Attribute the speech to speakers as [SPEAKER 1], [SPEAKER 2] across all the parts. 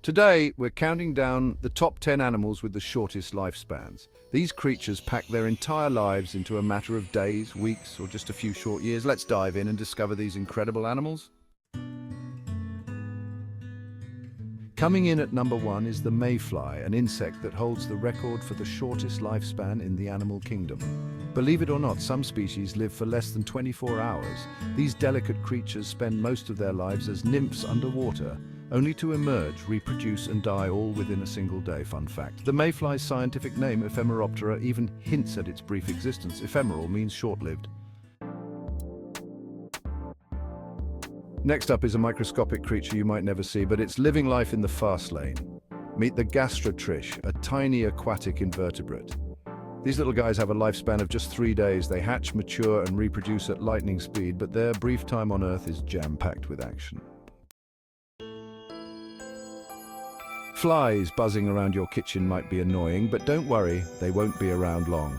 [SPEAKER 1] Today, we're counting down the top 10 animals with the shortest lifespans. These creatures pack their entire lives into a matter of days, weeks, or just a few short years. Let's dive in and discover these incredible animals. Coming in at number 1 is the mayfly, an insect that holds the record for the shortest lifespan in the animal kingdom. Believe it or not, some species live for less than 24 hours. These delicate creatures spend most of their lives as nymphs underwater, only to emerge, reproduce and die all within a single day. Fun fact. The mayfly's scientific name, Ephemeroptera, even hints at its brief existence. Ephemeral means short-lived. Next up is a microscopic creature you might never see, but it's living life in the fast lane. Meet the gastrotriche, a tiny aquatic invertebrate. These little guys have a lifespan of just 3 days. They hatch, mature and reproduce at lightning speed, but their brief time on Earth is jam-packed with action. Flies buzzing around your kitchen might be annoying, but don't worry, they won't be around long.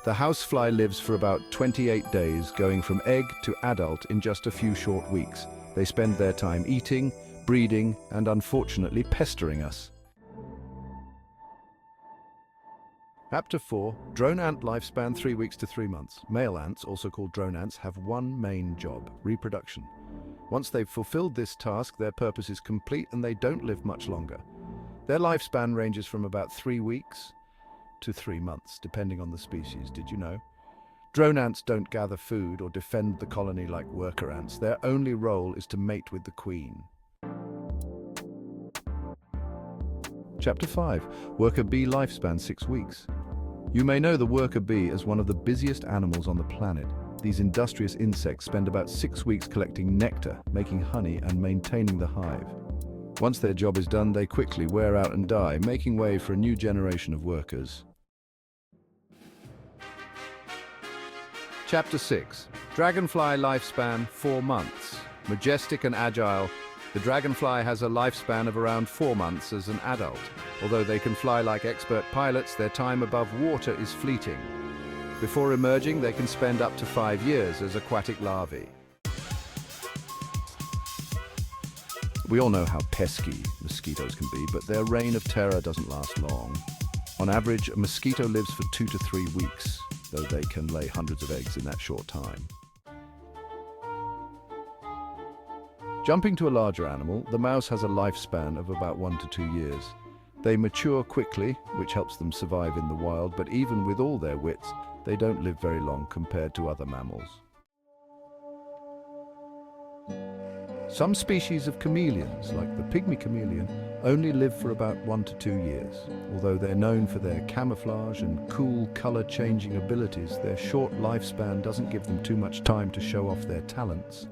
[SPEAKER 1] The housefly lives for about 28 days, going from egg to adult in just a few short weeks. They spend their time eating, breeding, and unfortunately pestering us. Chapter 4. Drone ant lifespan 3 weeks to 3 months. Male ants, also called drone ants, have one main job: reproduction. Once they've fulfilled this task, their purpose is complete and they don't live much longer. Their lifespan ranges from about 3 weeks to 3 months, depending on the species. Did you know? Drone ants don't gather food or defend the colony like worker ants. Their only role is to mate with the queen. Chapter 5. Worker bee lifespan 6 weeks. You may know the worker bee as one of the busiest animals on the planet. These industrious insects spend about 6 weeks collecting nectar, making honey and maintaining the hive. Once their job is done, they quickly wear out and die, making way for a new generation of workers. Chapter 6. Dragonfly lifespan 4 months. Majestic and agile, the dragonfly has a lifespan of around 4 months as an adult. Although they can fly like expert pilots, their time above water is fleeting. Before emerging, they can spend up to 5 years as aquatic larvae. We all know how pesky mosquitoes can be, but their reign of terror doesn't last long. On average, a mosquito lives for 2 to 3 weeks, though they can lay hundreds of eggs in that short time. Jumping to a larger animal, the mouse has a lifespan of about 1 to 2 years. They mature quickly, which helps them survive in the wild, but even with all their wits, they don't live very long compared to other mammals. Some species of chameleons, like the pygmy chameleon, only live for about 1 to 2 years. Although they're known for their camouflage and cool color-changing abilities, their short lifespan doesn't give them too much time to show off their talents.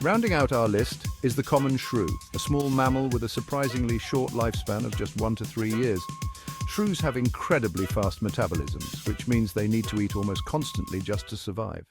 [SPEAKER 1] Rounding out our list is the common shrew, a small mammal with a surprisingly short lifespan of just 1 to 3 years. Shrews have incredibly fast metabolisms, which means they need to eat almost constantly just to survive.